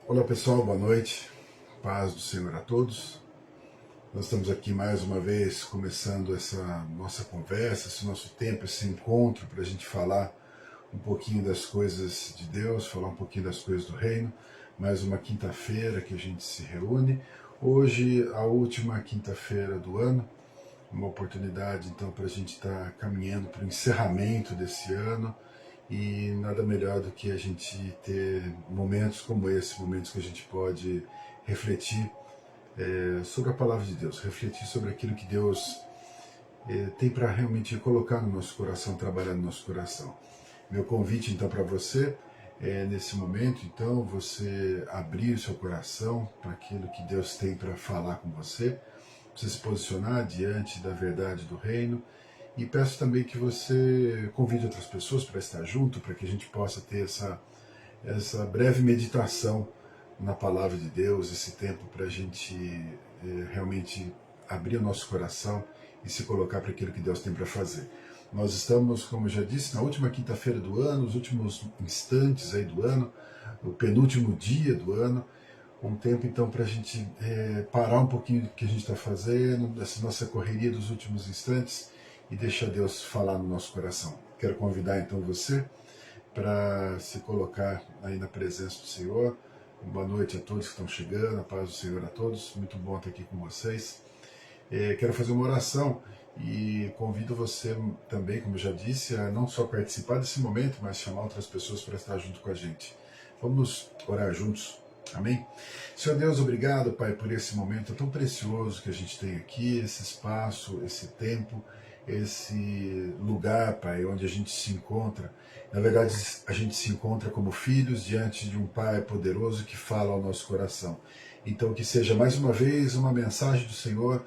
Olá pessoal, boa noite, paz do Senhor a todos. Nós estamos aqui mais uma vez começando essa nossa conversa, esse nosso tempo, esse encontro para a gente falar um pouquinho das coisas de Deus, falar um pouquinho das coisas do reino. Mais uma quinta-feira que a gente se reúne. Hoje, a última quinta-feira do ano, uma oportunidade então para a gente estar caminhando para o encerramento desse ano. E nada melhor do que a gente ter momentos como esse, momentos que a gente pode refletir sobre a palavra de Deus, refletir sobre aquilo que Deus tem para realmente colocar no nosso coração, trabalhar no nosso coração. Meu convite então para você é nesse momento, então, você abrir o seu coração para aquilo que Deus tem para falar com você, você se posicionar diante da verdade do reino. E peço também que você convide outras pessoas para estar junto, para que a gente possa ter essa breve meditação na palavra de Deus, esse tempo para a gente realmente abrir o nosso coração e se colocar para aquilo que Deus tem para fazer. Nós estamos, como eu já disse, na última quinta-feira do ano, os últimos instantes aí do ano, o penúltimo dia do ano, um tempo então para a gente parar um pouquinho do que a gente está fazendo, dessa nossa correria dos últimos instantes e deixar Deus falar no nosso coração. Quero convidar então você para se colocar aí na presença do Senhor. Boa noite a todos que estão chegando, a paz do Senhor a todos, muito bom estar aqui com vocês. Quero fazer uma oração e convido você também, como eu já disse, a não só participar desse momento, mas chamar outras pessoas para estar junto com a gente. Vamos orar juntos. Amém? Senhor Deus, obrigado, Pai, por esse momento tão precioso que a gente tem aqui, esse espaço, esse tempo, esse lugar, Pai, onde a gente se encontra. Na verdade, a gente se encontra como filhos diante de um Pai poderoso que fala ao nosso coração. Então, que seja mais uma vez uma mensagem do Senhor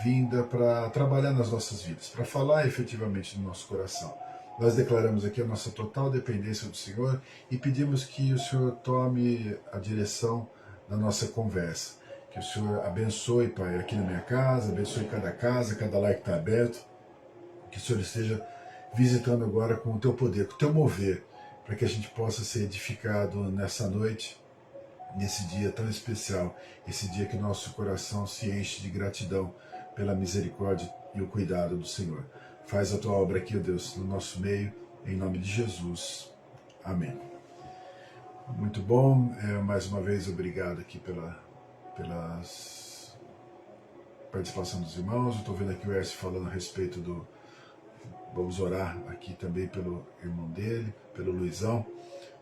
vinda para trabalhar nas nossas vidas, para falar efetivamente no nosso coração. Nós declaramos aqui a nossa total dependência do Senhor e pedimos que o Senhor tome a direção da nossa conversa. Que o Senhor abençoe, Pai, aqui na minha casa, abençoe cada lar que está aberto. Que o Senhor esteja visitando agora com o Teu poder, com o Teu mover, para que a gente possa ser edificado nessa noite, nesse dia tão especial, esse dia que o nosso coração se enche de gratidão pela misericórdia e o cuidado do Senhor. Faz a Tua obra aqui, ó Deus, no nosso meio, em nome de Jesus. Amém. Muito bom, mais uma vez obrigado aqui pela participação dos irmãos. Eu estou vendo aqui o Ercio falando a respeito do... Vamos orar aqui também pelo irmão dele, pelo Luizão.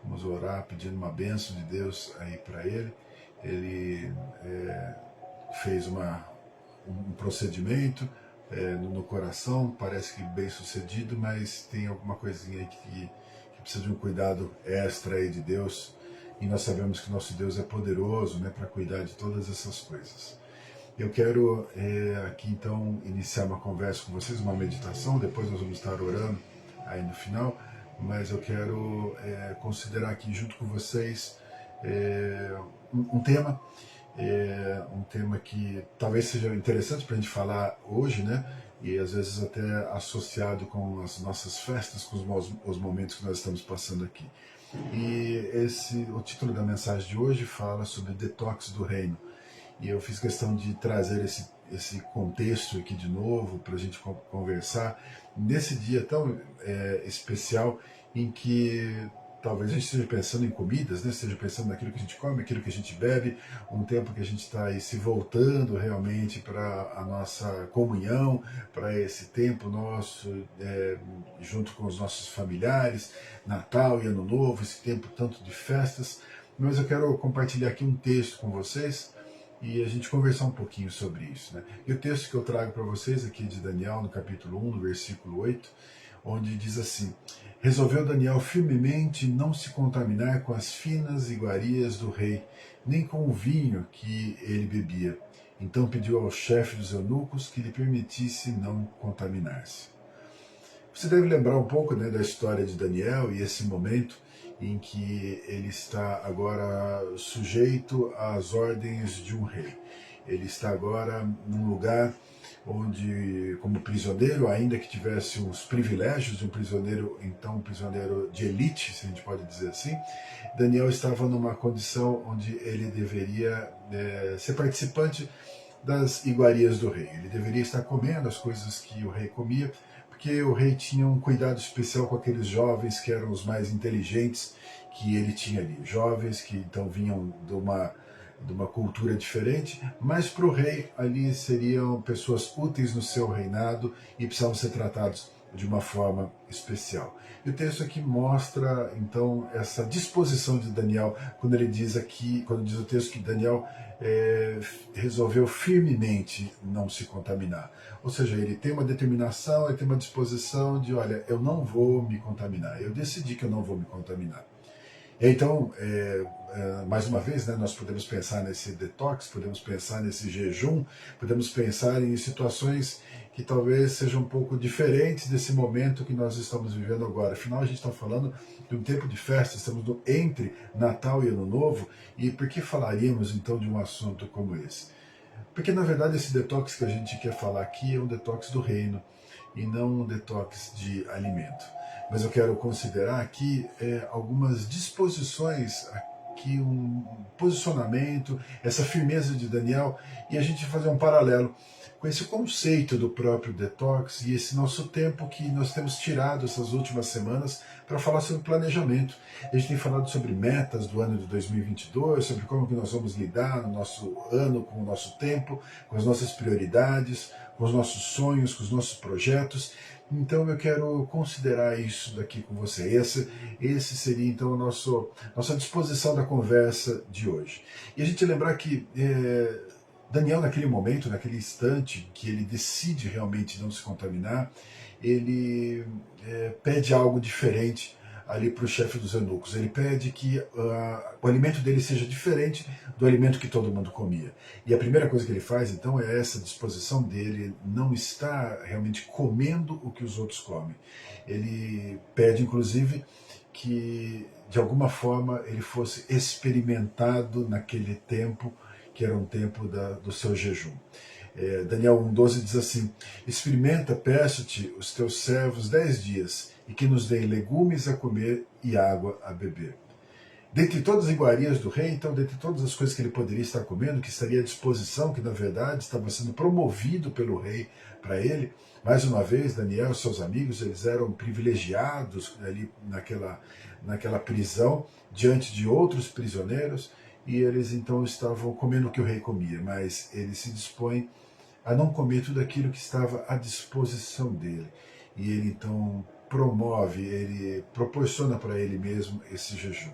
Vamos orar pedindo uma bênção de Deus aí para ele. Ele fez um procedimento no coração, parece que bem sucedido, mas tem alguma coisinha aí que precisa de um cuidado extra aí de Deus. E nós sabemos que nosso Deus é poderoso, né, para cuidar de todas essas coisas. Eu quero aqui então iniciar uma conversa com vocês, uma meditação, depois nós vamos estar orando aí no final, mas eu quero considerar aqui junto com vocês um tema, um tema que talvez seja interessante para a gente falar hoje, né? E às vezes até associado com as nossas festas, com os momentos que nós estamos passando aqui. E o título da mensagem de hoje fala sobre detox do reino. E eu fiz questão de trazer esse contexto aqui de novo para a gente conversar nesse dia tão especial em que talvez a gente esteja pensando em comidas, né? Esteja pensando naquilo que a gente come, aquilo que a gente bebe, um tempo que a gente está aí se voltando realmente para a nossa comunhão, para esse tempo nosso junto com os nossos familiares, Natal e Ano Novo, esse tempo tanto de festas. Mas eu quero compartilhar aqui um texto com vocês e a gente conversar um pouquinho sobre isso, né? E o texto que eu trago para vocês aqui de Daniel, no capítulo 1, no versículo 8, onde diz assim: resolveu Daniel firmemente não se contaminar com as finas iguarias do rei, nem com o vinho que ele bebia. Então pediu ao chefe dos eunucos que lhe permitisse não contaminar-se. Você deve lembrar um pouco, né, da história de Daniel e esse momento em que ele está agora sujeito às ordens de um rei. Ele está agora num lugar onde, como prisioneiro, ainda que tivesse os privilégios de um prisioneiro, então um prisioneiro de elite, se a gente pode dizer assim, Daniel estava numa condição onde ele deveria ser participante das iguarias do rei. Ele deveria estar comendo as coisas que o rei comia, porque o rei tinha um cuidado especial com aqueles jovens que eram os mais inteligentes que ele tinha ali. Jovens que então vinham de uma cultura diferente, mas para o rei ali seriam pessoas úteis no seu reinado e precisavam ser tratados de uma forma especial. E o texto aqui mostra então essa disposição de Daniel quando ele diz aqui, quando diz o texto que Daniel resolveu firmemente não se contaminar. Ou seja, ele tem uma determinação, ele tem uma disposição de, olha, eu não vou me contaminar, eu decidi que eu não vou me contaminar. Então, mais uma vez, né, nós podemos pensar nesse detox, podemos pensar nesse jejum, podemos pensar em situações que talvez sejam um pouco diferentes desse momento que nós estamos vivendo agora. Afinal, a gente está falando de um tempo de festa, estamos entre Natal e Ano Novo, e por que falaríamos então de um assunto como esse? Porque, na verdade, esse detox que a gente quer falar aqui é um detox do reino, e não um detox de alimento. Mas eu quero considerar aqui algumas disposições, aqui um posicionamento, essa firmeza de Daniel, e a gente fazer um paralelo com esse conceito do próprio detox e esse nosso tempo que nós temos tirado essas últimas semanas para falar sobre planejamento. A gente tem falado sobre metas do ano de 2022, sobre como que nós vamos lidar no nosso ano com o nosso tempo, com as nossas prioridades, com os nossos sonhos, com os nossos projetos. Então eu quero considerar isso daqui com você. Esse seria então a nossa disposição da conversa de hoje. E a gente lembrar que Daniel, naquele momento, naquele instante que ele decide realmente não se contaminar, ele pede algo diferente ali para o chefe dos eunucos. Ele pede que o alimento dele seja diferente do alimento que todo mundo comia. E a primeira coisa que ele faz, então, é essa disposição dele não estar realmente comendo o que os outros comem. Ele pede, inclusive, que de alguma forma ele fosse experimentado naquele tempo, que era um tempo do seu jejum. Daniel 1,12 diz assim: experimenta, peço-te, os teus servos 10 dias, e que nos deem legumes a comer e água a beber. Dentre todas as iguarias do rei, então, dentre todas as coisas que ele poderia estar comendo, que estaria à disposição, que na verdade estava sendo promovido pelo rei para ele, mais uma vez, Daniel e seus amigos, eles eram privilegiados ali naquela prisão, diante de outros prisioneiros, e eles então estavam comendo o que o rei comia, mas ele se dispõe a não comer tudo aquilo que estava à disposição dele. E ele então ele proporciona para ele mesmo esse jejum.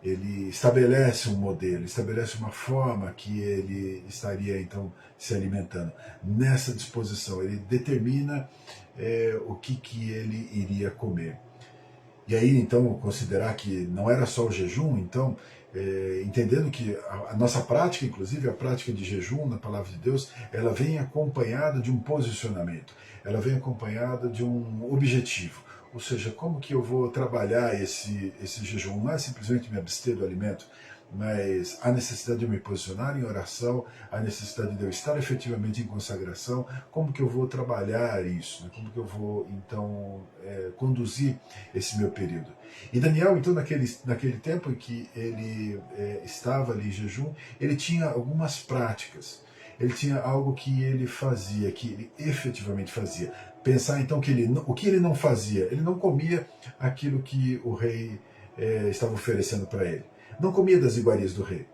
Ele estabelece um modelo, estabelece uma forma que ele estaria então se alimentando. Nessa disposição, ele determina o que ele iria comer. E aí, então, considerar que não era só o jejum, então, entendendo que a nossa prática, inclusive a prática de jejum na Palavra de Deus, ela vem acompanhada de um posicionamento, ela vem acompanhada de um objetivo. Ou seja, como que eu vou trabalhar esse jejum? Não é simplesmente me abster do alimento, mas há necessidade de eu me posicionar em oração, há necessidade de eu estar efetivamente em consagração. Como que eu vou trabalhar isso? Né? Como que eu vou, então, conduzir esse meu período? E Daniel, então, naquele tempo em que ele estava ali em jejum, ele tinha algumas práticas. Ele tinha algo que ele fazia, que ele efetivamente fazia. Pensar, então, que o que ele não fazia? Ele não comia aquilo que o rei estava oferecendo para ele. Não comia das iguarias do rei,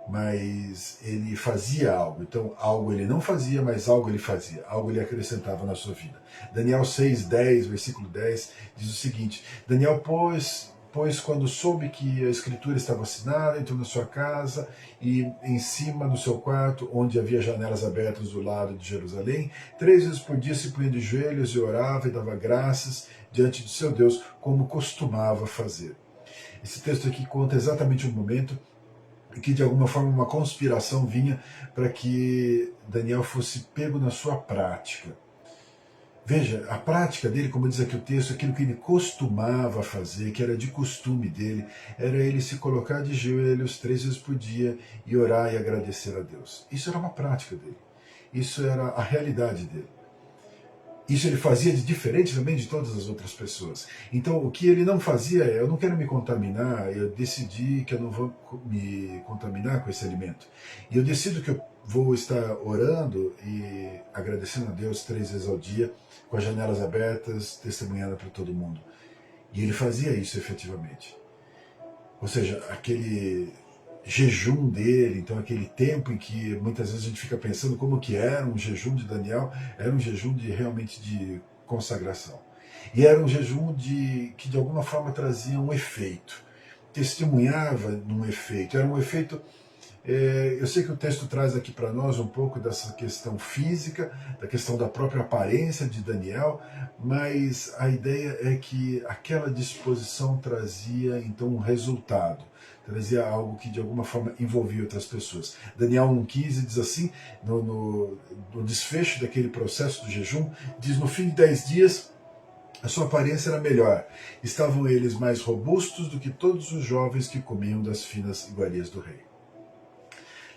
mas ele fazia algo. Então, algo ele não fazia, mas algo ele fazia, algo ele acrescentava na sua vida. Daniel 6:10, versículo 10, diz o seguinte: Daniel, pois quando soube que a escritura estava assinada, entrou na sua casa e em cima do seu quarto, onde havia janelas abertas do lado de Jerusalém, 3 vezes por dia se punha de joelhos e orava e dava graças diante de seu Deus, como costumava fazer. Esse texto aqui conta exatamente um momento em que de alguma forma uma conspiração vinha para que Daniel fosse pego na sua prática. Veja, a prática dele, como diz aqui o texto, aquilo que ele costumava fazer, que era de costume dele, era ele se colocar de joelhos 3 vezes por dia e orar e agradecer a Deus. Isso era uma prática dele. Isso era a realidade dele. Isso ele fazia de diferente também de todas as outras pessoas. Então, o que ele não fazia é: eu não quero me contaminar, eu decidi que eu não vou me contaminar com esse alimento. E eu decido que eu vou estar orando e agradecendo a Deus 3 vezes ao dia, com as janelas abertas, testemunhando para todo mundo. E ele fazia isso efetivamente. Ou seja, aquele jejum dele, então aquele tempo em que muitas vezes a gente fica pensando como que era um jejum de Daniel, era um jejum de realmente de consagração. E era um jejum que de alguma forma trazia um efeito, testemunhava num efeito, era um efeito. Eu sei que o texto traz aqui para nós um pouco dessa questão física, da questão da própria aparência de Daniel, mas a ideia é que aquela disposição trazia então um resultado, trazia algo que de alguma forma envolvia outras pessoas. Daniel 1,15 diz assim, no desfecho daquele processo do jejum, diz: no fim de 10 dias, a sua aparência era melhor. Estavam eles mais robustos do que todos os jovens que comiam das finas iguarias do rei.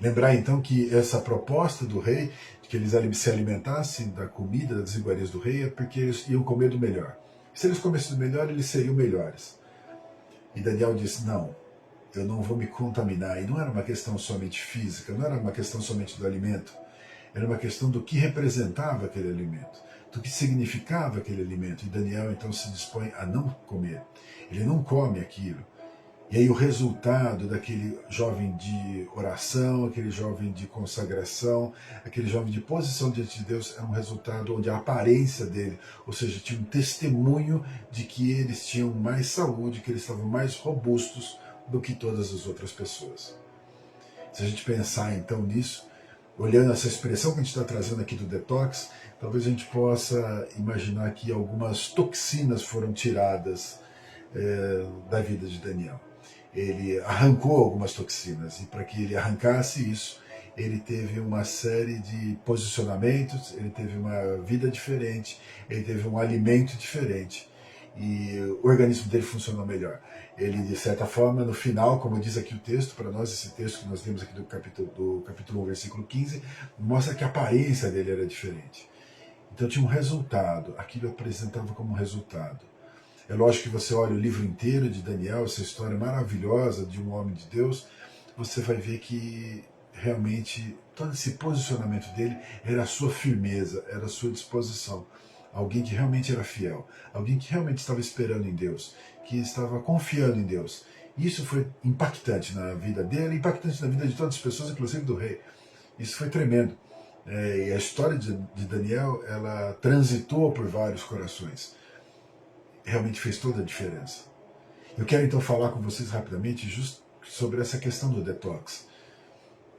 Lembrar então que essa proposta do rei, de que eles se alimentassem da comida, das iguarias do rei, é porque eles iam comer do melhor. Se eles comessem do melhor, eles seriam melhores. E Daniel disse: não, eu não vou me contaminar. E não era uma questão somente física, não era uma questão somente do alimento, era uma questão do que representava aquele alimento, do que significava aquele alimento. E Daniel então se dispõe a não comer. Ele não come aquilo. E aí o resultado daquele jovem de oração, aquele jovem de consagração, aquele jovem de posição diante de Deus, é um resultado onde a aparência dele, ou seja, tinha um testemunho de que eles tinham mais saúde, que eles estavam mais robustos do que todas as outras pessoas. Se a gente pensar então nisso, olhando essa expressão que a gente está trazendo aqui do detox, talvez a gente possa imaginar que algumas toxinas foram tiradas da vida de Daniel. Ele arrancou algumas toxinas, e para que ele arrancasse isso, ele teve uma série de posicionamentos, ele teve uma vida diferente, ele teve um alimento diferente, e o organismo dele funcionou melhor. Ele, de certa forma, no final, como diz aqui o texto, para nós, esse texto que nós lemos aqui do capítulo 1, versículo 15, mostra que a aparência dele era diferente. Então tinha um resultado, aquilo apresentava como resultado. É lógico que você olha o livro inteiro de Daniel, essa história maravilhosa de um homem de Deus, você vai ver que realmente todo esse posicionamento dele era a sua firmeza, era a sua disposição. Alguém que realmente era fiel, alguém que realmente estava esperando em Deus, que estava confiando em Deus. Isso foi impactante na vida dele, impactante na vida de todas as pessoas, inclusive do rei. Isso foi tremendo. E a história de Daniel, ela transitou por vários corações. Realmente fez toda a diferença. Eu quero então falar com vocês rapidamente justo sobre essa questão do detox,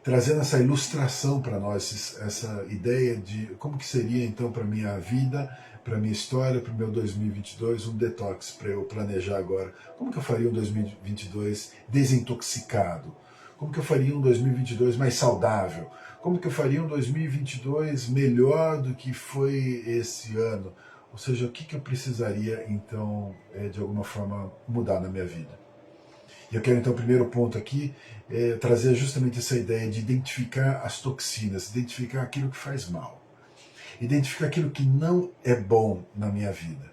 trazendo essa ilustração para nós, essa ideia de como que seria então para a minha vida, para a minha história, para o meu 2022, um detox para eu planejar agora. Como que eu faria um 2022 desintoxicado? Como que eu faria um 2022 mais saudável? Como que eu faria um 2022 melhor do que foi esse ano? Ou seja, o que eu precisaria, então, de alguma forma, mudar na minha vida? E eu quero, então, o primeiro ponto aqui, trazer justamente essa ideia de identificar as toxinas, identificar aquilo que faz mal, identificar aquilo que não é bom na minha vida.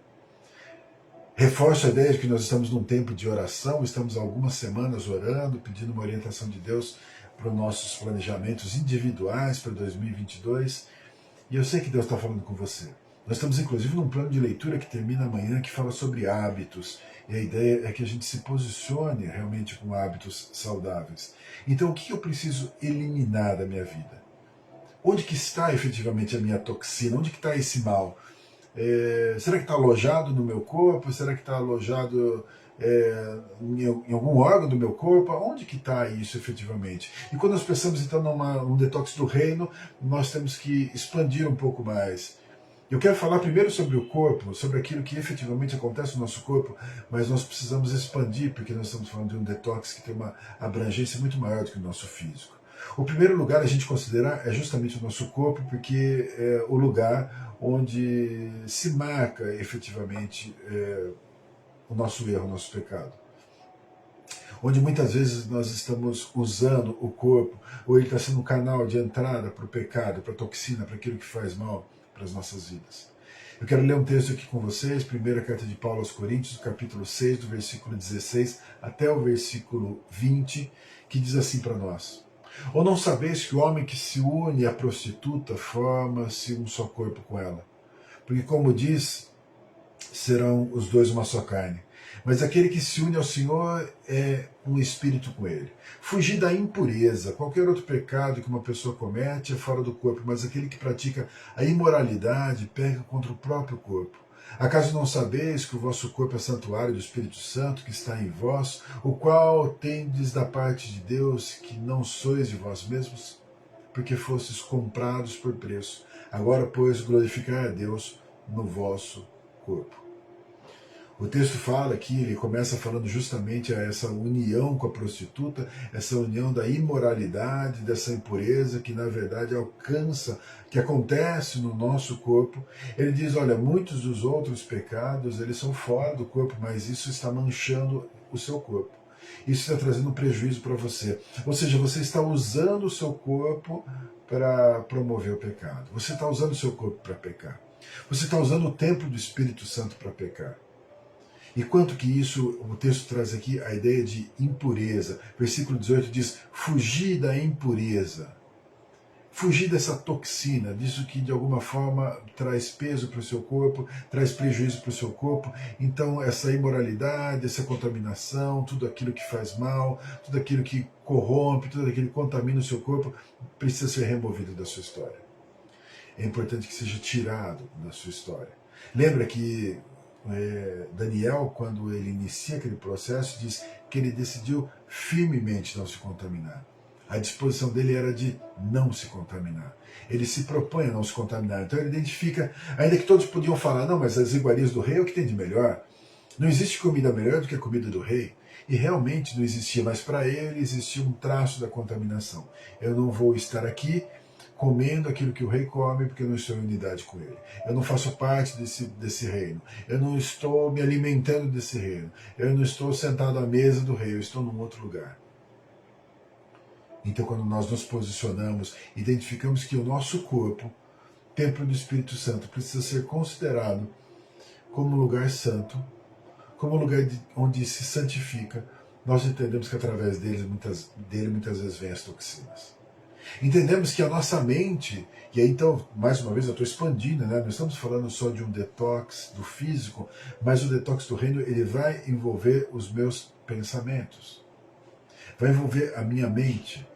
Reforço a ideia de que nós estamos num tempo de oração, estamos há algumas semanas orando, pedindo uma orientação de Deus para os nossos planejamentos individuais para 2022, e eu sei que Deus está falando com você. Nós estamos, inclusive, num plano de leitura que termina amanhã, que fala sobre hábitos. E a ideia é que a gente se posicione realmente com hábitos saudáveis. Então, o que eu preciso eliminar da minha vida? Onde que está efetivamente a minha toxina? Onde que está esse mal? Será que está alojado no meu corpo? Será que está alojado em algum órgão do meu corpo? Onde que está isso efetivamente? E quando nós pensamos então num detox do reino, nós temos que expandir um pouco mais. Eu quero falar primeiro sobre o corpo, sobre aquilo que efetivamente acontece no nosso corpo, mas nós precisamos expandir, porque nós estamos falando de um detox que tem uma abrangência muito maior do que o nosso físico. O primeiro lugar a gente considerar é justamente o nosso corpo, porque é o lugar onde se marca efetivamente o nosso erro, o nosso pecado. onde muitas vezes nós estamos usando o corpo, ou ele está sendo um canal de entrada para o pecado, para a toxina, para aquilo que faz mal para as nossas vidas. Eu quero ler um texto aqui com vocês, primeira carta de Paulo aos Coríntios, capítulo 6, do versículo 16 até o versículo 20, que diz assim para nós: ou não sabeis que o homem que se une à prostituta forma-se um só corpo com ela? Porque, como diz, serão os dois uma só carne. Mas aquele que se une ao Senhor é um espírito com ele. Fugir da impureza. Qualquer outro pecado que uma pessoa comete é fora do corpo, mas aquele que pratica a imoralidade peca contra o próprio corpo. Acaso não sabeis que o vosso corpo é santuário do Espírito Santo que está em vós, o qual tendes da parte de Deus, que não sois de vós mesmos? Porque fostes comprados por preço. Agora, pois, glorificai a Deus no vosso corpo. O texto fala aqui, ele começa falando justamente a essa união com a prostituta, essa união da imoralidade, dessa impureza que na verdade alcança, que acontece no nosso corpo. Ele diz, olha, muitos dos outros pecados, eles são fora do corpo, mas isso está manchando o seu corpo. Isso está trazendo um prejuízo para você. Ou seja, você está usando o seu corpo para promover o pecado. Você está usando o seu corpo para pecar. Você está usando o templo do Espírito Santo para pecar. E quanto que isso, o texto traz aqui a ideia de impureza. Versículo 18 diz, fugir da impureza. Fugir dessa toxina, disso que de alguma forma traz peso para o seu corpo, traz prejuízo para o seu corpo. Então essa imoralidade, essa contaminação, tudo aquilo que faz mal, tudo aquilo que corrompe, tudo aquilo que contamina o seu corpo, precisa ser removido da sua história. É importante que seja tirado da sua história. Lembra que Daniel, quando ele inicia aquele processo, diz que ele decidiu firmemente não se contaminar. A disposição dele era de não se contaminar. Ele se propõe a não se contaminar. Então ele identifica, ainda que todos podiam falar, não, mas as iguarias do rei é o que tem de melhor. Não existe comida melhor do que a comida do rei. E realmente não existia, mas para ele existia um traço da contaminação. Eu não vou estar aqui comendo aquilo que o rei come, porque eu não estou em unidade com ele. Eu não faço parte desse reino. Eu não estou me alimentando desse reino. Eu não estou sentado à mesa do rei, eu estou num outro lugar. Então, quando nós nos posicionamos, identificamos que o nosso corpo, templo do Espírito Santo, precisa ser considerado como lugar santo, como lugar onde se santifica, nós entendemos que através dele muitas vezes vêm as toxinas. Entendemos que a nossa mente, e aí então, mais uma vez eu estou expandindo, né? Não estamos falando só de um detox do físico, mas o detox do reino, ele vai envolver os meus pensamentos, vai envolver a minha mente,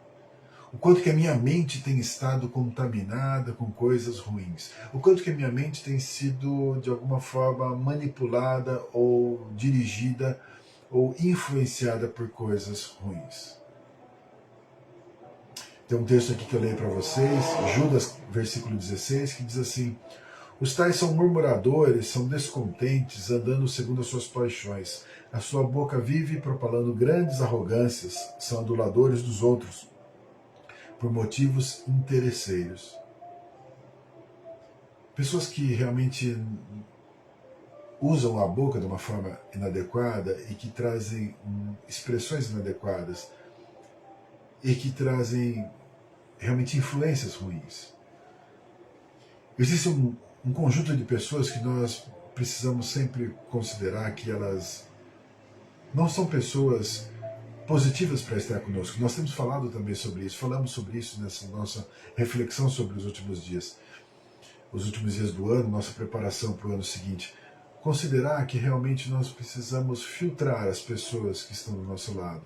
o quanto que a minha mente tem estado contaminada com coisas ruins, o quanto que a minha mente tem sido de alguma forma manipulada ou dirigida ou influenciada por coisas ruins. Tem um texto aqui que eu leio para vocês, Judas, versículo 16, que diz assim, os tais são murmuradores, são descontentes, andando segundo as suas paixões. A sua boca vive propalando grandes arrogâncias, são aduladores dos outros, por motivos interesseiros. Pessoas que realmente usam a boca de uma forma inadequada e que trazem expressões inadequadas e que trazem realmente influências ruins. Existe um conjunto de pessoas que nós precisamos sempre considerar que elas não são pessoas positivas para estar conosco. Nós temos falado também sobre isso, falamos sobre isso nessa nossa reflexão sobre os últimos dias do ano, nossa preparação para o ano seguinte. Considerar que realmente nós precisamos filtrar as pessoas que estão do nosso lado.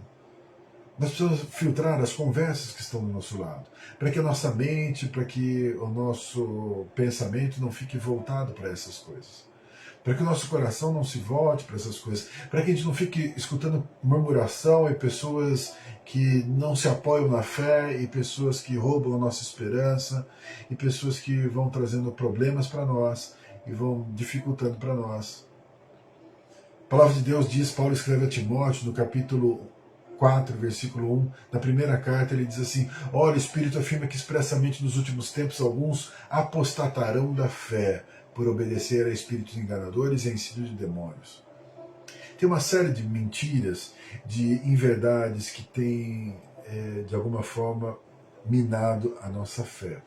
Nós precisamos filtrar as conversas que estão do nosso lado, para que a nossa mente, para que o nosso pensamento não fique voltado para essas coisas, para que o nosso coração não se volte para essas coisas, para que a gente não fique escutando murmuração e pessoas que não se apoiam na fé, e pessoas que roubam a nossa esperança, e pessoas que vão trazendo problemas para nós e vão dificultando para nós. A palavra de Deus diz, Paulo escreve a Timóteo no capítulo 4, versículo 1, na primeira carta, ele diz assim, olha, o Espírito afirma que expressamente nos últimos tempos alguns apostatarão da fé, por obedecer a espíritos enganadores e a ensino de demônios. Tem uma série de mentiras, de inverdades que têm, de alguma forma, minado a nossa fé.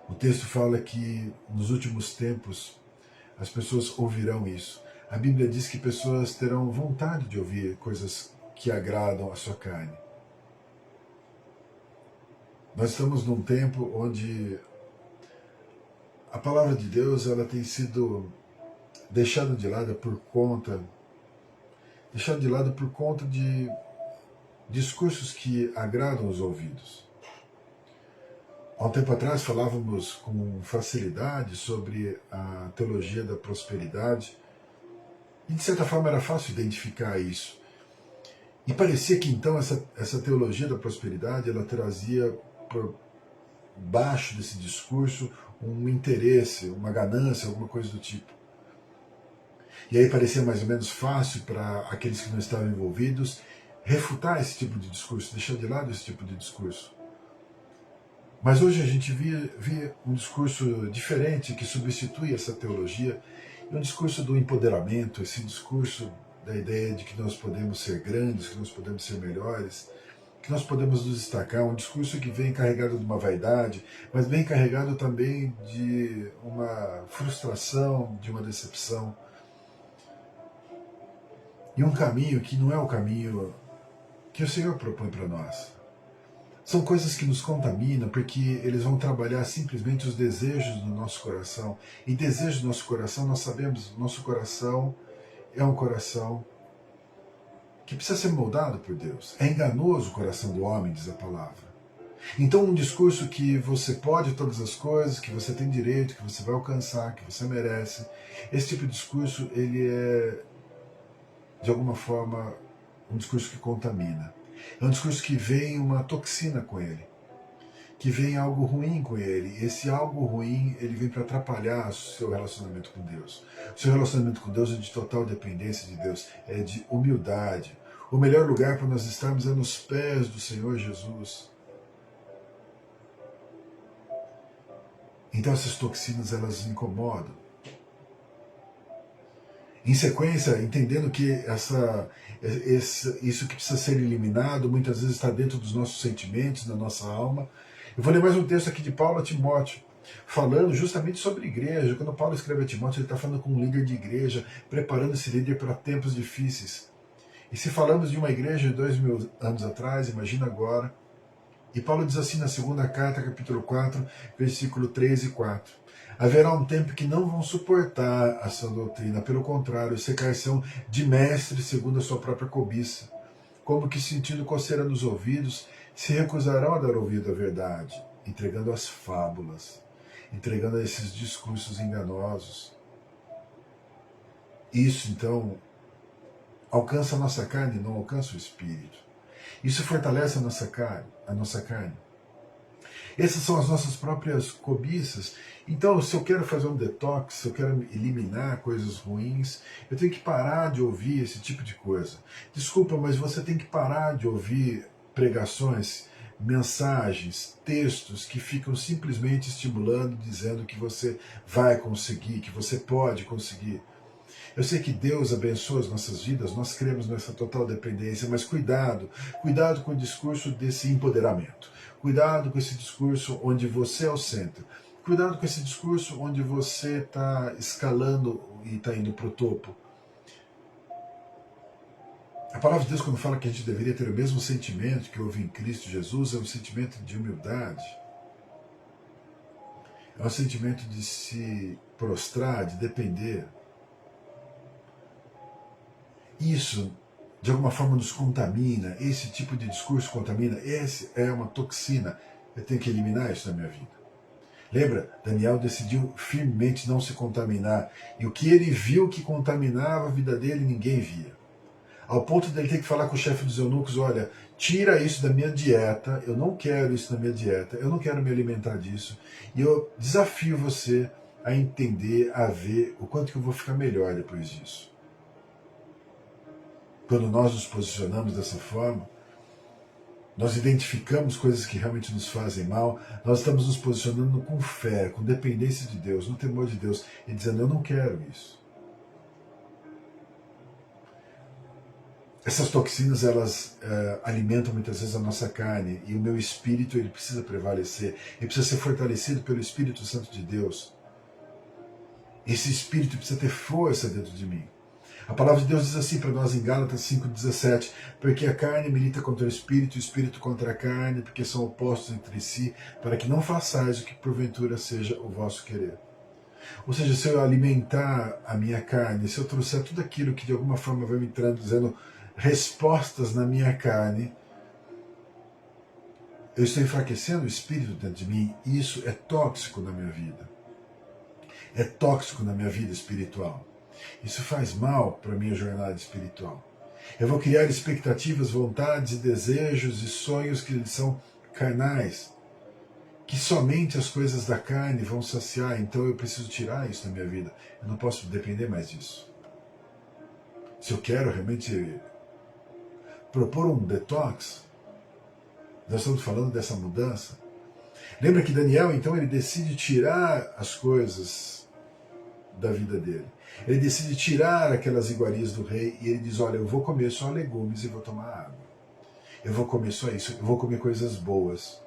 O texto fala que nos últimos tempos as pessoas ouvirão isso. A Bíblia diz que pessoas terão vontade de ouvir coisas que agradam a sua carne. Nós estamos num tempo onde a palavra de Deus ela tem sido deixada de lado por conta de discursos que agradam os ouvidos. Há um tempo atrás falávamos com facilidade sobre a teologia da prosperidade e de certa forma era fácil identificar isso. E parecia que então essa teologia da prosperidade ela trazia por baixo desse discurso um interesse, uma ganância, alguma coisa do tipo. E aí parecia mais ou menos fácil para aqueles que não estavam envolvidos refutar esse tipo de discurso, deixar de lado esse tipo de discurso. Mas hoje a gente vê um discurso diferente que substitui essa teologia, e um discurso do empoderamento, esse discurso da ideia de que nós podemos ser grandes, que nós podemos ser melhores, que nós podemos nos destacar, um discurso que vem carregado de uma vaidade, mas vem carregado também de uma frustração, de uma decepção, e um caminho que não é o caminho que o Senhor propõe para nós. São coisas que nos contaminam, porque eles vão trabalhar simplesmente os desejos do nosso coração. E desejos do nosso coração, nós sabemos, nosso coração é um coração que precisa ser moldado por Deus. É enganoso o coração do homem, diz a palavra. Então um discurso que você pode todas as coisas, que você tem direito, que você vai alcançar, que você merece, esse tipo de discurso, ele é, de alguma forma, um discurso que contamina. É um discurso que vem uma toxina com ele, que vem algo ruim com ele. Esse algo ruim, ele vem para atrapalhar o seu relacionamento com Deus. O seu relacionamento com Deus é de total dependência de Deus, é de humildade. O melhor lugar para nós estarmos é nos pés do Senhor Jesus. Então essas toxinas, elas incomodam. Em sequência, entendendo que isso que precisa ser eliminado, muitas vezes está dentro dos nossos sentimentos, da nossa alma. Eu vou ler mais um texto aqui de Paulo a Timóteo, falando justamente sobre igreja. Quando Paulo escreve a Timóteo, ele está falando com um líder de igreja, preparando esse líder para tempos difíceis. E se falamos de uma igreja de 2000 anos atrás, imagina agora. E Paulo diz assim na segunda carta, capítulo 4, versículo 3 e 4. Haverá um tempo que não vão suportar a sã doutrina, pelo contrário, secar-se-ão de mestres segundo a sua própria cobiça, como que sentindo coceira nos ouvidos, se recusarão a dar ouvido à verdade, entregando as fábulas, entregando a esses discursos enganosos. Isso, então, alcança a nossa carne, não alcança o espírito. Isso fortalece a nossa carne. Essas são as nossas próprias cobiças. Então, se eu quero fazer um detox, se eu quero eliminar coisas ruins, eu tenho que parar de ouvir esse tipo de coisa. Desculpa, mas você tem que parar de ouvir pregações, mensagens, textos que ficam simplesmente estimulando, dizendo que você vai conseguir, que você pode conseguir. Eu sei que Deus abençoa as nossas vidas, nós cremos nessa total dependência, mas cuidado com o discurso desse empoderamento. Cuidado com esse discurso onde você é o centro. Cuidado com esse discurso onde você está escalando e está indo para o topo. A palavra de Deus, quando fala que a gente deveria ter o mesmo sentimento que houve em Cristo Jesus, é um sentimento de humildade. É um sentimento de se prostrar, de depender. Isso, de alguma forma, nos contamina. Esse tipo de discurso contamina. Essa é uma toxina. Eu tenho que eliminar isso da minha vida. Lembra? Daniel decidiu firmemente não se contaminar. E o que ele viu que contaminava a vida dele, ninguém via. Ao ponto dele ter que falar com o chefe dos eunucos: olha, tira isso da minha dieta, eu não quero isso na minha dieta, eu não quero me alimentar disso. E eu desafio você a entender, a ver o quanto que eu vou ficar melhor depois disso. Quando nós nos posicionamos dessa forma, nós identificamos coisas que realmente nos fazem mal, nós estamos nos posicionando com fé, com dependência de Deus, no temor de Deus, e dizendo: eu não quero isso. Essas toxinas, elas alimentam muitas vezes a nossa carne, e o meu espírito, ele precisa prevalecer, ele precisa ser fortalecido pelo Espírito Santo de Deus. Esse espírito precisa ter força dentro de mim. A palavra de Deus diz assim para nós em Gálatas 5,17: porque a carne milita contra o espírito contra a carne, porque são opostos entre si, para que não façais o que porventura seja o vosso querer. Ou seja, se eu alimentar a minha carne, se eu trouxer tudo aquilo que de alguma forma vai me trazendo respostas na minha carne, eu estou enfraquecendo o espírito dentro de mim, e isso é tóxico na minha vida. É tóxico na minha vida espiritual. Isso faz mal para a minha jornada espiritual. Eu vou criar expectativas, vontades, desejos e sonhos que são carnais, que somente as coisas da carne vão saciar, então eu preciso tirar isso da minha vida. Eu não posso depender mais disso. Se eu quero realmente propor um detox, nós estamos falando dessa mudança. Lembra que Daniel, então, ele decide tirar as coisas da vida dele. Ele decide tirar aquelas iguarias do rei e ele diz: olha, eu vou comer só legumes e vou tomar água. Eu vou comer só isso, eu vou comer coisas boas.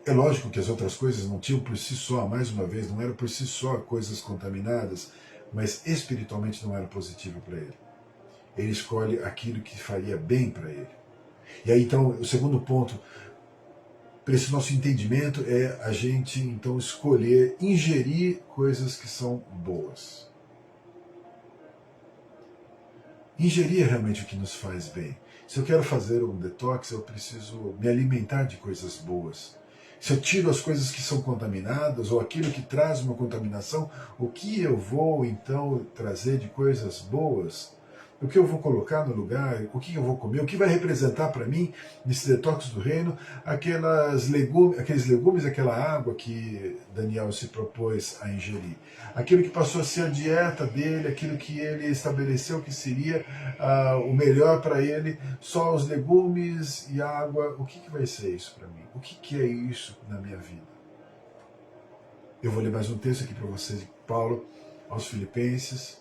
É lógico que as outras coisas não tinham por si só, mais uma vez, não eram por si só coisas contaminadas, mas espiritualmente não era positivo para ele. Ele escolhe aquilo que faria bem para ele. E aí então, o segundo ponto para esse nosso entendimento é a gente então escolher ingerir coisas que são boas. Ingerir é realmente o que nos faz bem. Se eu quero fazer um detox, eu preciso me alimentar de coisas boas. Se eu tiro as coisas que são contaminadas, ou aquilo que traz uma contaminação, o que eu vou então trazer de coisas boas? O que eu vou colocar no lugar? O que eu vou comer? O que vai representar para mim, nesse detox do reino, aqueles legumes, aquela água que Daniel se propôs a ingerir? Aquilo que passou a ser a dieta dele, aquilo que ele estabeleceu que seria o melhor para ele, só os legumes e água. O que vai ser isso para mim? O que é isso na minha vida? Eu vou ler mais um texto aqui para vocês de Paulo aos Filipenses.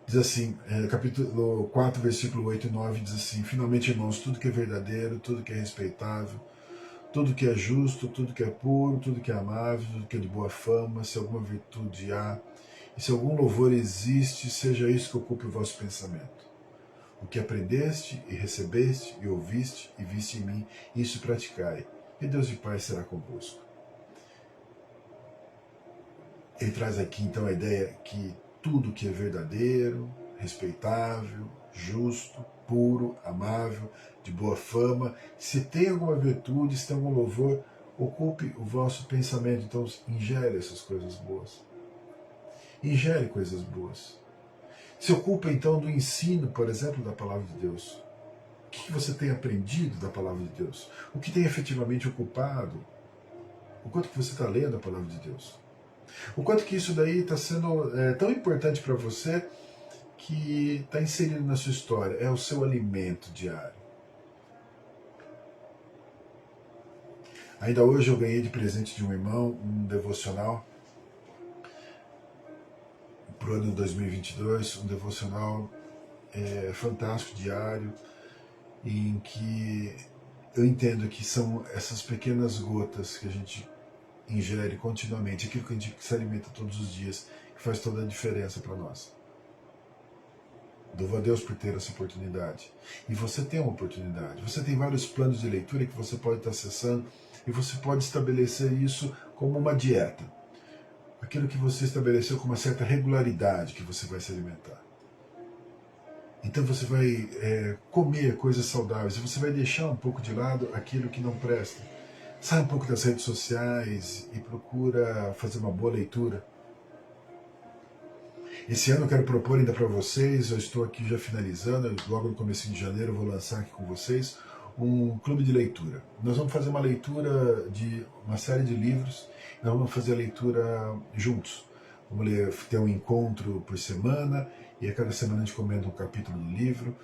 Diz assim, capítulo 4, versículo 8 e 9, diz assim: finalmente, irmãos, tudo que é verdadeiro, tudo que é respeitável, tudo que é justo, tudo que é puro, tudo que é amável, tudo que é de boa fama, se alguma virtude há, e se algum louvor existe, seja isso que ocupe o vosso pensamento. O que aprendeste e recebeste e ouviste e viste em mim, isso praticai, e Deus de paz será convosco. Ele traz aqui então a ideia que tudo que é verdadeiro, respeitável, justo, puro, amável, de boa fama, se tem alguma virtude, se tem algum louvor, ocupe o vosso pensamento. Então ingere essas coisas boas. Ingere coisas boas. Se ocupa então do ensino, por exemplo, da palavra de Deus. O que você tem aprendido da palavra de Deus? O que tem efetivamente ocupado? O quanto que você está lendo a palavra de Deus? O quanto que isso daí está sendo tão importante para você que está inserido na sua história, é o seu alimento diário. Ainda hoje eu ganhei de presente de um irmão um devocional para o ano 2022, um devocional fantástico, diário, em que eu entendo que são essas pequenas gotas que a gente ingere continuamente, aquilo que a gente se alimenta todos os dias, que faz toda a diferença para nós. Louvo a Deus por ter essa oportunidade. E você tem uma oportunidade. Você tem vários planos de leitura que você pode estar acessando e você pode estabelecer isso como uma dieta. Aquilo que você estabeleceu com uma certa regularidade que você vai se alimentar. Então você vai comer coisas saudáveis e você vai deixar um pouco de lado aquilo que não presta. Sai um pouco das redes sociais e procura fazer uma boa leitura. Esse ano eu quero propor ainda para vocês, eu estou aqui já finalizando, logo no começo de janeiro eu vou lançar aqui com vocês um clube de leitura. Nós vamos fazer uma leitura de uma série de livros, nós vamos fazer a leitura juntos. Vamos ter um encontro por semana e a cada semana a gente comenta um capítulo do livro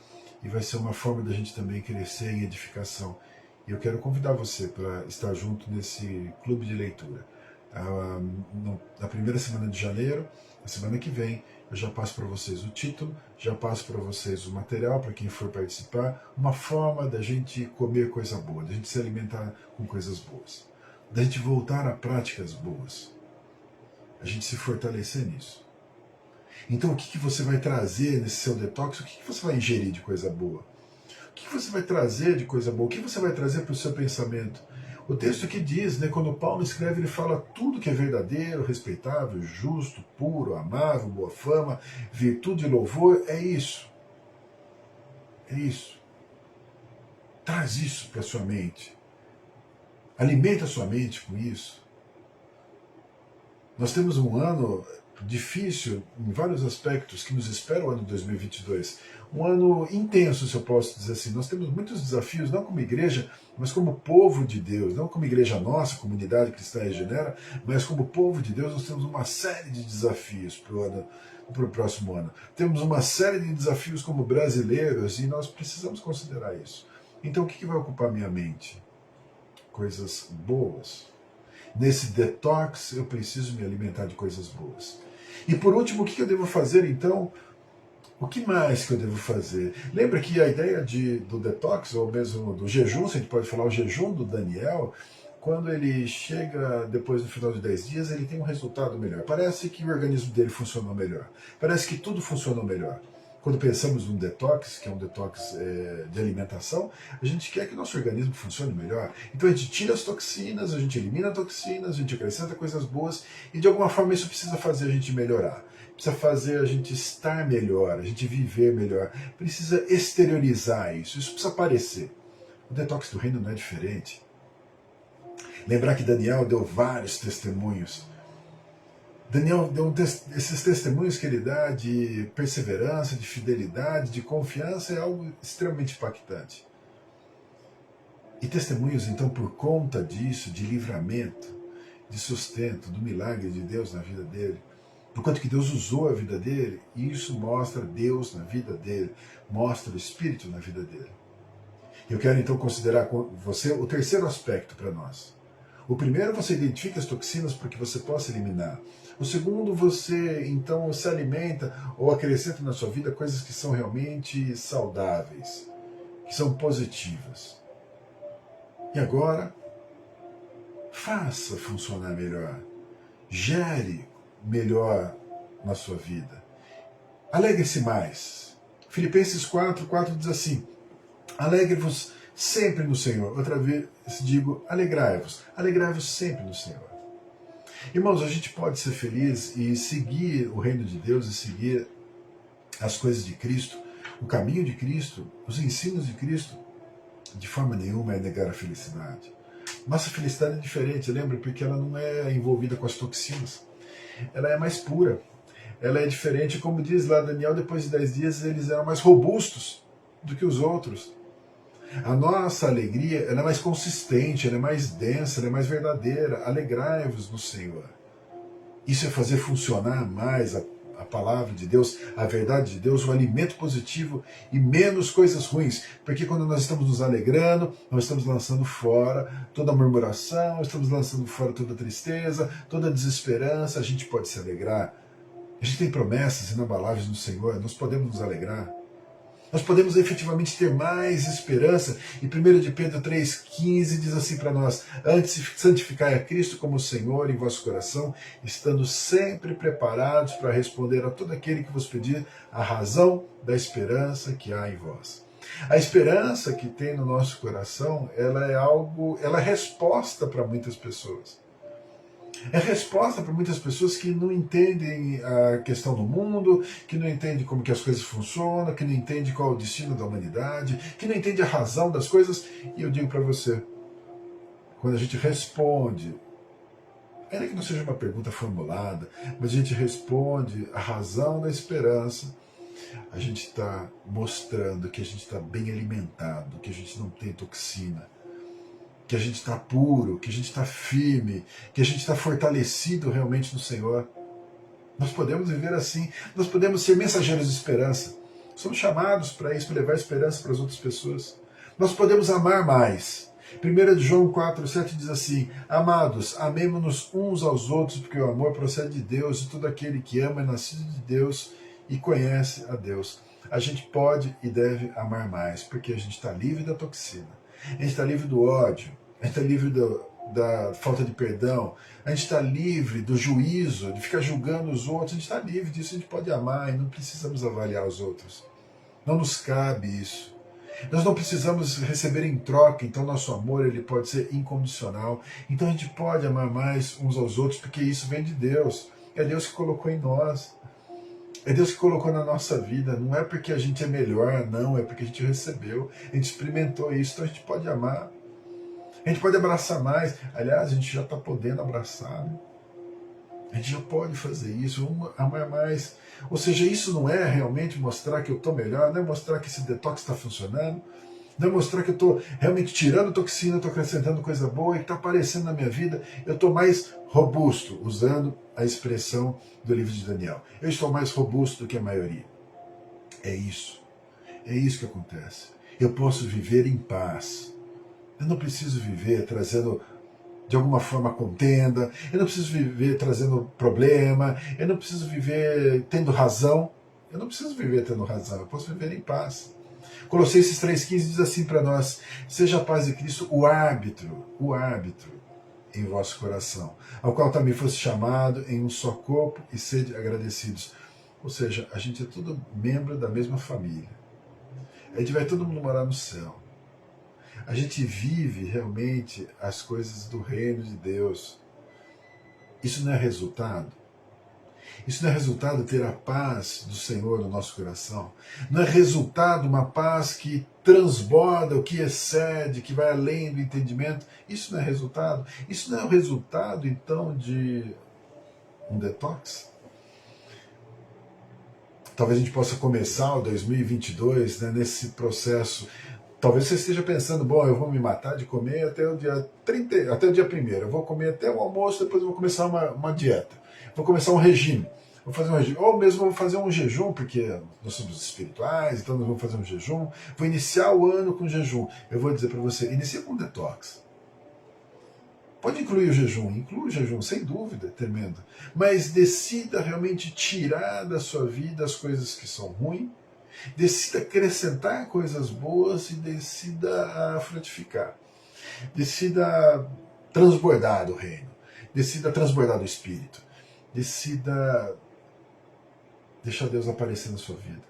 e vai ser uma forma da gente também crescer em edificação. E eu quero convidar você para estar junto nesse clube de leitura. Na primeira semana de janeiro, Na semana que vem eu já passo para vocês o título, já passo para vocês o material para quem for participar, uma forma da gente comer coisa boa, da gente se alimentar com coisas boas, da gente voltar a práticas boas, a gente se fortalecer nisso. Então o que você vai trazer nesse seu detox? O que você vai ingerir de coisa boa? O que você vai trazer de coisa boa? O que você vai trazer para o seu pensamento? O texto aqui diz, né, quando Paulo escreve, ele fala tudo que é verdadeiro, respeitável, justo, puro, amável, boa fama, virtude e louvor, é isso. É isso. Traz isso para a sua mente. Alimenta a sua mente com isso. Nós temos um ano difícil em vários aspectos que nos espera o ano 2022. Um ano intenso, se eu posso dizer assim. Nós temos muitos desafios, não como igreja, mas como povo de Deus. Não como igreja nossa, comunidade cristã regenera, mas como povo de Deus nós temos uma série de desafios para o próximo ano. Temos uma série de desafios como brasileiros e nós precisamos considerar isso. Então o que vai ocupar minha mente? Coisas boas. Nesse detox eu preciso me alimentar de coisas boas. E por último, o que eu devo fazer então? O que mais que eu devo fazer? Lembra que a ideia do detox, ou mesmo do jejum, se a gente pode falar o jejum do Daniel, quando ele chega depois do final de 10 dias, ele tem um resultado melhor. Parece que o organismo dele funcionou melhor. Parece que tudo funcionou melhor. Quando pensamos num detox, que é um detox de alimentação, a gente quer que o nosso organismo funcione melhor. Então a gente tira as toxinas, a gente elimina toxinas, a gente acrescenta coisas boas e de alguma forma isso precisa fazer a gente melhorar. Precisa fazer a gente estar melhor, a gente viver melhor. Precisa exteriorizar isso, isso precisa aparecer. O detox do reino não é diferente. Lembrar que Daniel deu vários testemunhos. Daniel deu esses testemunhos que ele dá de perseverança, de fidelidade, de confiança, é algo extremamente impactante. E testemunhos, então, por conta disso, de livramento, de sustento, do milagre de Deus na vida dele, por quanto que Deus usou a vida dele, e isso mostra Deus na vida dele, mostra o Espírito na vida dele. Eu quero então considerar com você o terceiro aspecto para nós. O primeiro, você identifica as toxinas para que você possa eliminar. O segundo, você então se alimenta ou acrescenta na sua vida coisas que são realmente saudáveis, que são positivas. E agora, faça funcionar melhor. Gere melhor na sua vida. Alegre-se mais. Filipenses 4:4 diz assim: alegre-vos sempre no Senhor. Outra vez digo, alegrai-vos. Alegrai-vos sempre no Senhor. Irmãos, a gente pode ser feliz e seguir o reino de Deus e seguir as coisas de Cristo, o caminho de Cristo, os ensinos de Cristo, de forma nenhuma é negar a felicidade. Nossa felicidade é diferente, lembra? Porque ela não é envolvida com as toxinas. Ela é mais pura. Ela é diferente, como diz lá Daniel, depois de 10 dias eles eram mais robustos do que os outros. A nossa alegria ela é mais consistente, ela é mais densa, ela é mais verdadeira. Alegrai-vos no Senhor. Isso é fazer funcionar mais a palavra de Deus, a verdade de Deus, o alimento positivo e menos coisas ruins. Porque quando nós estamos nos alegrando, nós estamos lançando fora toda a murmuração, estamos lançando fora toda a tristeza, toda a desesperança. A gente pode se alegrar. A gente tem promessas inabaláveis no Senhor, nós podemos nos alegrar. Nós podemos efetivamente ter mais esperança. E 1 de Pedro 3,15 diz assim para nós: antes santificai a Cristo como Senhor em vosso coração, estando sempre preparados para responder a todo aquele que vos pedir a razão da esperança que há em vós. A esperança que tem no nosso coração, ela é resposta para muitas pessoas. É resposta para muitas pessoas que não entendem a questão do mundo, que não entendem como que as coisas funcionam, que não entendem qual é o destino da humanidade, que não entendem a razão das coisas. E eu digo para você, quando a gente responde, ainda que não seja uma pergunta formulada, mas a gente responde a razão da esperança, a gente está mostrando que a gente está bem alimentado, que a gente não tem toxina, que a gente está puro, que a gente está firme, que a gente está fortalecido realmente no Senhor. Nós podemos viver assim, nós podemos ser mensageiros de esperança. Somos chamados para isso, para levar esperança para as outras pessoas. Nós podemos amar mais. 1 João 4,7 diz assim: Amados, amemo-nos uns aos outros, porque o amor procede de Deus, e todo aquele que ama é nascido de Deus e conhece a Deus. A gente pode e deve amar mais, porque a gente está livre da toxina, a gente está livre do ódio, a gente está livre da falta de perdão, a gente está livre do juízo, de ficar julgando os outros, a gente está livre disso, a gente pode amar e não precisamos avaliar os outros. Não nos cabe isso. Nós não precisamos receber em troca, então nosso amor ele pode ser incondicional. Então a gente pode amar mais uns aos outros, porque isso vem de Deus. É Deus que colocou em nós. É Deus que colocou na nossa vida. Não é porque a gente é melhor, não. É porque a gente recebeu. A gente experimentou isso, então a gente pode amar. A gente pode abraçar mais. Aliás, a gente já está podendo abraçar, né? A gente já pode fazer isso, amar mais. Ou seja, isso não é realmente mostrar que eu estou melhor, não é mostrar que esse detox está funcionando, não é mostrar que eu estou realmente tirando toxina, estou acrescentando coisa boa e que está aparecendo na minha vida, eu estou mais robusto, usando a expressão do livro de Daniel. Eu estou mais robusto do que a maioria. É isso que acontece. Eu posso viver em paz. Eu não preciso viver trazendo de alguma forma contenda, eu não preciso viver trazendo problema, eu não preciso viver tendo razão, eu não preciso viver tendo razão, eu posso viver em paz. Colossenses 3,15 diz assim para nós: seja a paz de Cristo o árbitro em vosso coração, ao qual também fosse chamado em um só corpo e sede agradecidos. Ou seja, a gente é tudo membro da mesma família. A gente vai todo mundo morar no céu. A gente vive realmente as coisas do reino de Deus. Isso não é resultado? Isso não é resultado de ter a paz do Senhor no nosso coração? Não é resultado uma paz que transborda, o que excede, que vai além do entendimento? Isso não é resultado? Isso não é o resultado, então, de um detox? Talvez a gente possa começar o 2022, né, nesse processo. Talvez você esteja pensando: bom, eu vou me matar de comer até o dia 30, até o dia 1º. Eu vou comer até o almoço, depois eu vou começar uma dieta. Vou começar um regime. Vou fazer um regime. Ou mesmo vou fazer um jejum, porque nós somos espirituais, então nós vamos fazer um jejum. Vou iniciar o ano com jejum. Eu vou dizer para você: inicie com detox. Pode incluir inclui o jejum, sem dúvida, tremendo. Mas decida realmente tirar da sua vida as coisas que são ruins, decida acrescentar coisas boas e decida frutificar. Decida transbordar do reino. Decida transbordar do Espírito. Decida deixar Deus aparecer na sua vida.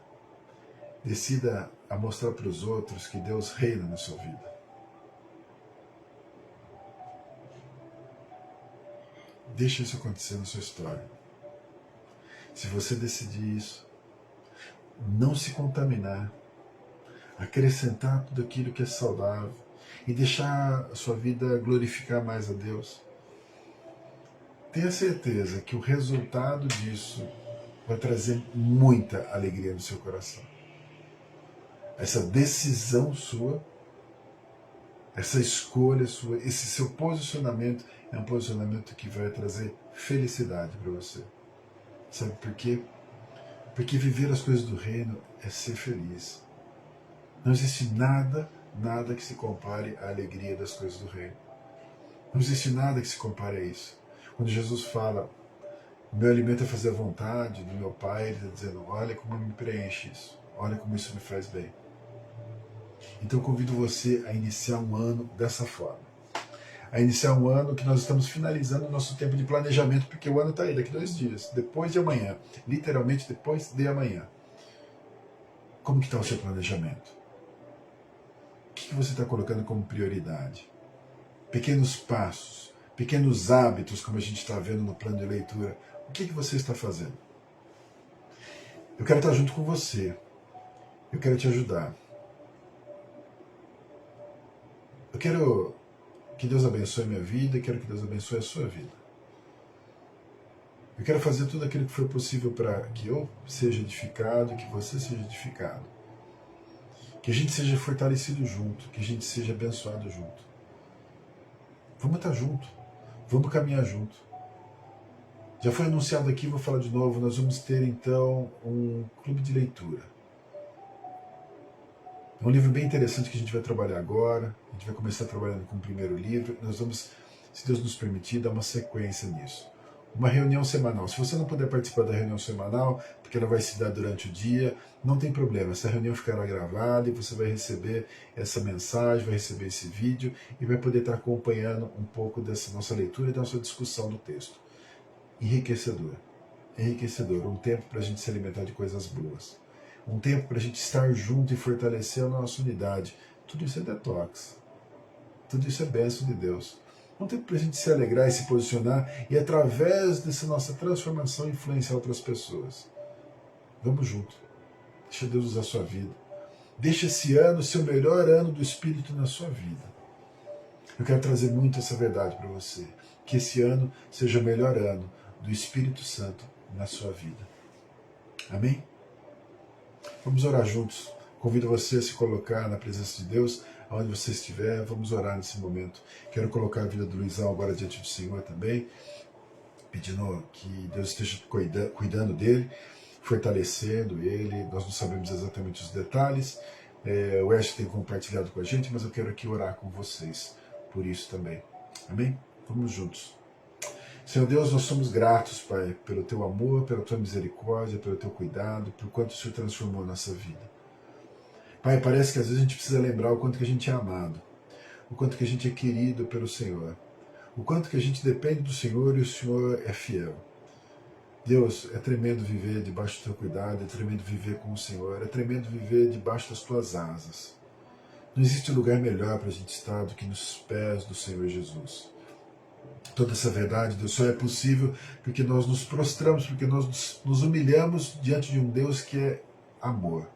Decida a mostrar para os outros que Deus reina na sua vida. Deixa isso acontecer na sua história. Se você decidir isso, não se contaminar, acrescentar tudo aquilo que é saudável e deixar a sua vida glorificar mais a Deus, tenha certeza que o resultado disso vai trazer muita alegria no seu coração. Essa decisão sua, essa escolha sua, esse seu posicionamento é um posicionamento que vai trazer felicidade para você. Sabe por quê? Porque viver as coisas do reino é ser feliz. Não existe nada que se compare à alegria das coisas do reino. Não existe nada que se compare a isso. Quando Jesus fala: o meu alimento é fazer a vontade do meu Pai, ele está dizendo: olha como me preenche isso, olha como isso me faz bem. Então eu convido você a iniciar um ano dessa forma. A iniciar um ano que nós estamos finalizando o nosso tempo de planejamento, porque o ano está aí, daqui 2 dias, depois de amanhã, literalmente depois de amanhã. Como que está o seu planejamento? O que você está colocando como prioridade? Pequenos passos, pequenos hábitos, como a gente está vendo no plano de leitura. O que você está fazendo? Eu quero estar junto com você. Eu quero te ajudar. Eu quero que Deus abençoe a minha vida e quero que Deus abençoe a sua vida. Eu quero fazer tudo aquilo que for possível para que eu seja edificado e que você seja edificado. Que a gente seja fortalecido junto, que a gente seja abençoado junto. Vamos estar junto, vamos caminhar junto. Já foi anunciado aqui, vou falar de novo, nós vamos ter então um clube de leitura. É um livro bem interessante que a gente vai trabalhar agora. A gente vai começar trabalhando com o primeiro livro. Nós vamos, se Deus nos permitir, dar uma sequência nisso. Uma reunião semanal. Se você não puder participar da reunião semanal, porque ela vai se dar durante o dia, não tem problema. Essa reunião ficará gravada e você vai receber essa mensagem, vai receber esse vídeo e vai poder estar acompanhando um pouco dessa nossa leitura e da nossa discussão do texto. Enriquecedor. Enriquecedor. Um tempo para a gente se alimentar de coisas boas. Um tempo para a gente estar junto e fortalecer a nossa unidade. Tudo isso é detox. Tudo isso é bênção de Deus. Um tempo para a gente se alegrar e se posicionar e, através dessa nossa transformação, influenciar outras pessoas. Vamos junto. Deixa Deus usar a sua vida. Deixa esse ano ser o melhor ano do Espírito na sua vida. Eu quero trazer muito essa verdade para você. Que esse ano seja o melhor ano do Espírito Santo na sua vida. Amém? Vamos orar juntos. Convido você a se colocar na presença de Deus, aonde você estiver. Vamos orar nesse momento. Quero colocar a vida do Luizão agora diante do Senhor também, pedindo que Deus esteja cuidando dele, fortalecendo ele. Nós não sabemos exatamente os detalhes. O Ash tem compartilhado com a gente, mas eu quero aqui orar com vocês por isso também. Amém? Vamos juntos. Senhor Deus, nós somos gratos, Pai, pelo Teu amor, pela Tua misericórdia, pelo Teu cuidado, por quanto o Senhor transformou a nossa vida. Pai, parece que às vezes a gente precisa lembrar o quanto que a gente é amado, o quanto que a gente é querido pelo Senhor, o quanto que a gente depende do Senhor e o Senhor é fiel. Deus, é tremendo viver debaixo do Teu cuidado, é tremendo viver com o Senhor, é tremendo viver debaixo das Tuas asas. Não existe lugar melhor para a gente estar do que nos pés do Senhor Jesus. Toda essa verdade, Deus, só é possível porque nós nos prostramos, porque nós nos humilhamos diante de um Deus que é amor.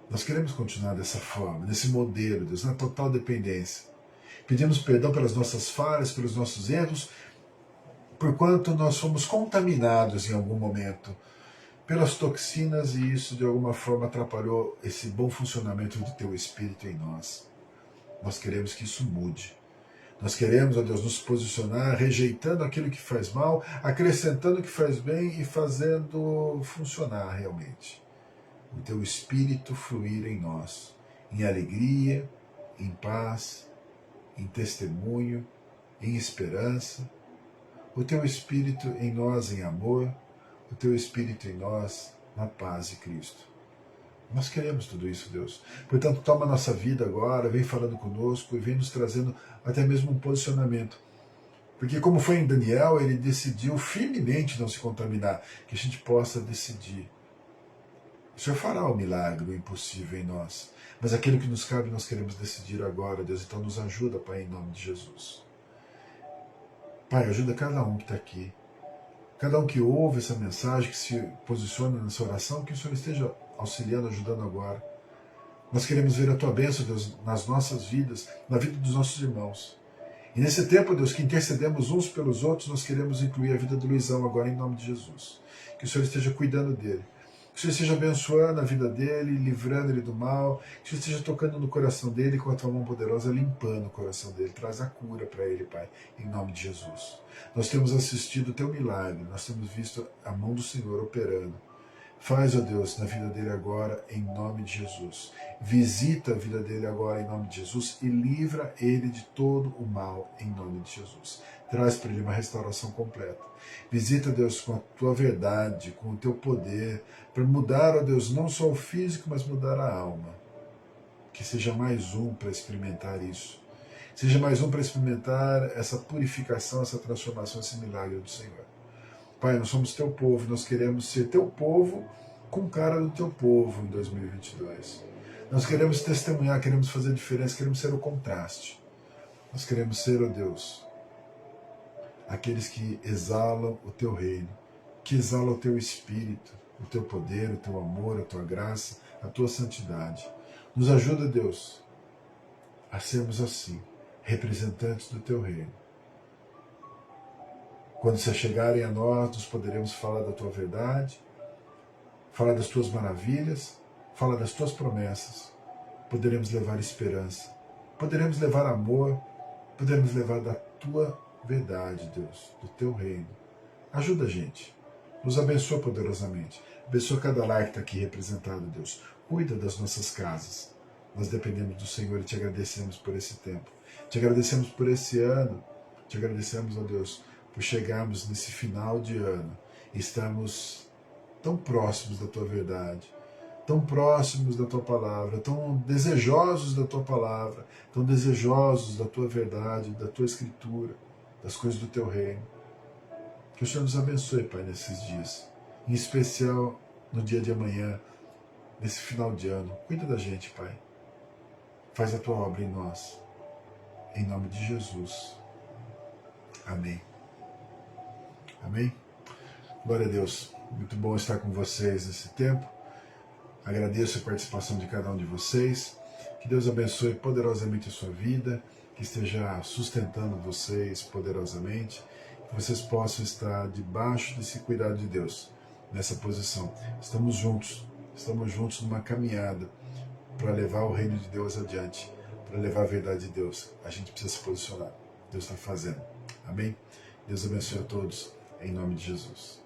Nós queremos continuar dessa forma, nesse modelo, Deus, na total dependência. Pedimos perdão pelas nossas falhas, pelos nossos erros, porquanto nós fomos contaminados em algum momento pelas toxinas e isso de alguma forma atrapalhou esse bom funcionamento do Teu Espírito em nós. Nós queremos que isso mude. Nós queremos, ó Deus, nos posicionar rejeitando aquilo que faz mal, acrescentando o que faz bem e fazendo funcionar realmente. O Teu Espírito fluir em nós, em alegria, em paz, em testemunho, em esperança. O Teu Espírito em nós em amor, o Teu Espírito em nós na paz de Cristo. Nós queremos tudo isso, Deus. Portanto, toma a nossa vida agora, vem falando conosco e vem nos trazendo até mesmo um posicionamento. Porque como foi em Daniel, ele decidiu firmemente não se contaminar, que a gente possa decidir. O Senhor fará o milagre, o impossível em nós. Mas aquilo que nos cabe, nós queremos decidir agora, Deus. Então nos ajuda, Pai, em nome de Jesus. Pai, ajuda cada um que está aqui. Cada um que ouve essa mensagem, que se posiciona nessa oração, que o Senhor esteja auxiliando, ajudando agora. Nós queremos ver a Tua bênção, Deus, nas nossas vidas, na vida dos nossos irmãos. E nesse tempo, Deus, que intercedemos uns pelos outros, nós queremos incluir a vida do Luizão agora, em nome de Jesus. Que o Senhor esteja cuidando dele. Que o Senhor esteja abençoando a vida dele, livrando ele do mal. Que o Senhor esteja tocando no coração dele com a Tua mão poderosa, limpando o coração dele. Traz a cura para ele, Pai, em nome de Jesus. Nós temos assistido o Teu milagre, nós temos visto a mão do Senhor operando. Faz, ó Deus, na vida dele agora, em nome de Jesus. Visita a vida dele agora, em nome de Jesus, e livra ele de todo o mal, em nome de Jesus. Traz para ele uma restauração completa. Visita, Deus, com a Tua verdade, com o Teu poder, para mudar, ó Deus, não só o físico, mas mudar a alma. Que seja mais um para experimentar isso. Seja mais um para experimentar essa purificação, essa transformação, esse milagre do Senhor. Pai, nós somos Teu povo, nós queremos ser Teu povo com cara do Teu povo em 2022. Nós queremos testemunhar, queremos fazer a diferença, queremos ser o contraste. Nós queremos ser, ó Deus, aqueles que exalam o Teu reino, que exalam o Teu Espírito, o Teu poder, o Teu amor, a Tua graça, a Tua santidade. Nos ajuda, Deus, a sermos assim, representantes do Teu reino. Quando se achegarem a nós poderemos falar da Tua verdade, falar das Tuas maravilhas, falar das Tuas promessas. Poderemos levar esperança, poderemos levar amor, poderemos levar da Tua verdade, Deus, do Teu reino. Ajuda a gente, nos abençoa poderosamente. Abençoa cada lar que está aqui representado, Deus. Cuida das nossas casas. Nós dependemos do Senhor e te agradecemos por esse tempo. Te agradecemos por esse ano. Te agradecemos, ó Deus, por chegarmos nesse final de ano. Estamos tão próximos da tua verdade, tão próximos da tua palavra, tão desejosos da tua palavra, tão desejosos da tua verdade, da tua escritura, das coisas do teu reino. Que o Senhor nos abençoe, Pai, nesses dias. Em especial no dia de amanhã, nesse final de ano. Cuida da gente, Pai. Faz a tua obra em nós. Em nome de Jesus. Amém. Amém? Glória a Deus. Muito bom estar com vocês nesse tempo. Agradeço a participação de cada um de vocês. Que Deus abençoe poderosamente a sua vida, que esteja sustentando vocês poderosamente, que vocês possam estar debaixo desse cuidado de Deus, nessa posição. Estamos juntos numa caminhada para levar o reino de Deus adiante, para levar a verdade de Deus. A gente precisa se posicionar. Deus está fazendo. Amém? Deus abençoe a todos, em nome de Jesus.